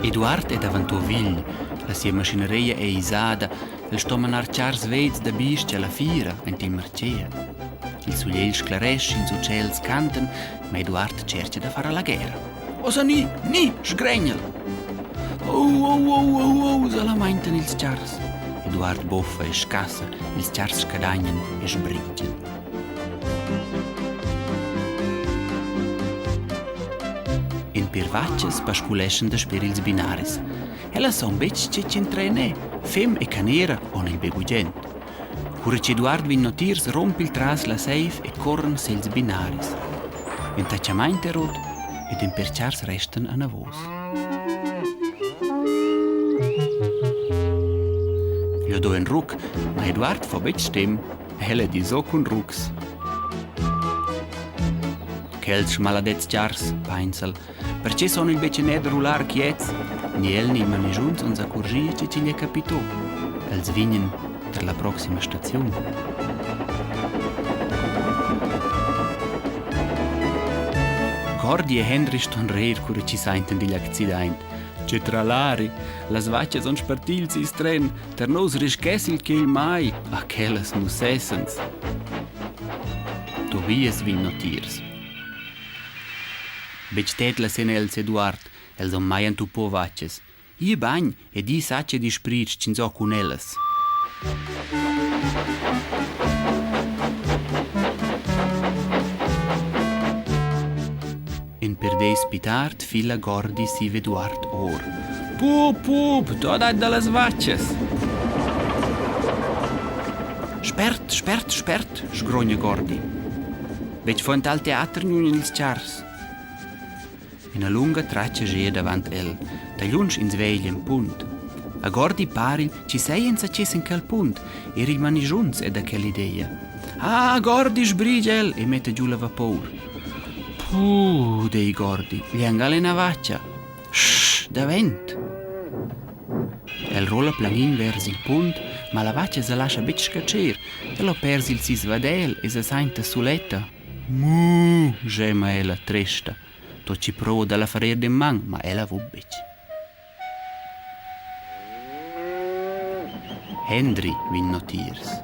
Eduard è davanti vigl, la sia machineria è isada, il sto manar chars veiz da bisce alla fira, ent il marcea. Il sugliel sclaresce, ils uccels canten, ma Eduard cerca da fare la guerra. Osa ni, sgregnel! Oh, salamainten ils chars. Eduard boffa e scassa, ils chars scadagnen e sbriggen. In pirvaccias pasculeschen da sper ils binaris. Ella son bec ce c'entrene, fem e canera on il begugent. Cura che Eduard vin notirs romp il tras la safe e corren sels binaris. In tacciamainte rot ed in perciars restan a navos. Io do en ruc, ma Eduard fa bec stem, ella di so cun rucs. Quels maladets chars, painsel, perché sono il bec ned rular chiez, ni el ni manejuns uns accurgia che ci gli è capito. Els vignen per la prossima stazione. Gordi e Henry ston reir cura ci senten digl accident. Che tralari, las vacce son spartils is tren, ter nos rischessil che il mai, a quellas nussessens. Tobias vin notirs. Bec tetla sen els Eduard, els on mai antupo vacces. I bagn e di sacce di spritz cinzo cun ellas. In perdeis pitart fila Gordi si Eduard or. Pup, to dai dallas vacces. Spert, sgrogna Gordi. Bec font al teatr nun ils chars. In a lunga traccia gea davant el, da lunch ins vegli in punt. A Gordi paril ci sei in saces in quel punt, e rimani giunts ed a quell'idea. Ah, Gordi sbrigel e mette giù la vapor. Puh, dei Gordi, gli angale na vaccia. Shh, da vent. El rolla planin vers il punt, ma la vaccia se lascia bec scacer, e lo persi il sis vadel e se sainta suletta. Gema ella tresta. To ci provo dalla farer de man, ma ella vu bec. Henry vin notirs.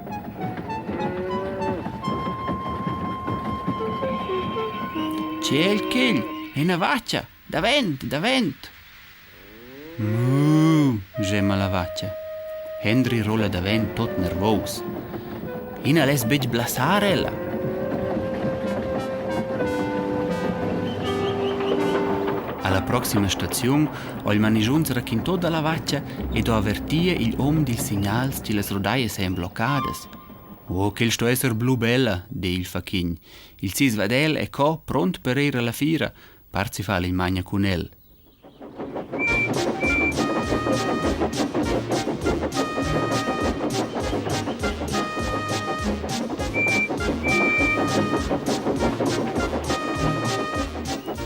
Ciel chel, e na vaccia, da vent. Gema la vaccia. Henry rolla da vent tot nervos. Ina les bec blasar ella. Alla prossima stazione, ho il manigiunz racchintò dalla vaccia e do avvertia il om dil signals che le rodaie seien bloccades. Oh, che sto esser blu bella, de il facchign. Il sis vadel è co, pront per ir alla fira, parzi fa il magna cun el.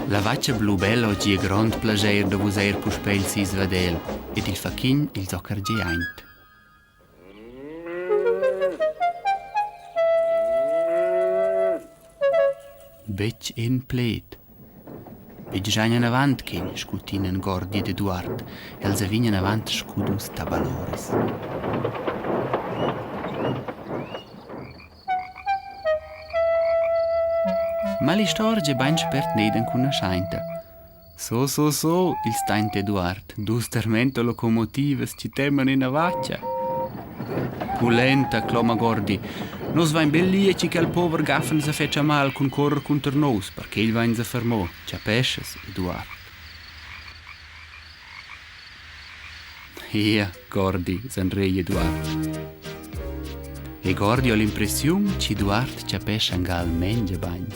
La vaccia blu bella oggi è grand plager da vuser puspel sis vadel ed il facchign il zoccar geaint. Bec in plet. Bec giagnan avant chen scutinen Gordi ed Eduard, els avignan avant scudus tabalores. Ma li storge bain spert neden cun a schainta. So, il staint Eduard, dus termento locomotives ci temen in a vaccia. Pulenta, cloma Gordi, nos vain bellieci che al pover gaffen se feccia mal cun correr conter nos, perché il vain se fermò, c'ha pesces, Eduard. Ia, Gordi, s'enrei Eduard. E Gordi ho l'impressione che Eduard c'ha pesce angal mengia bagn.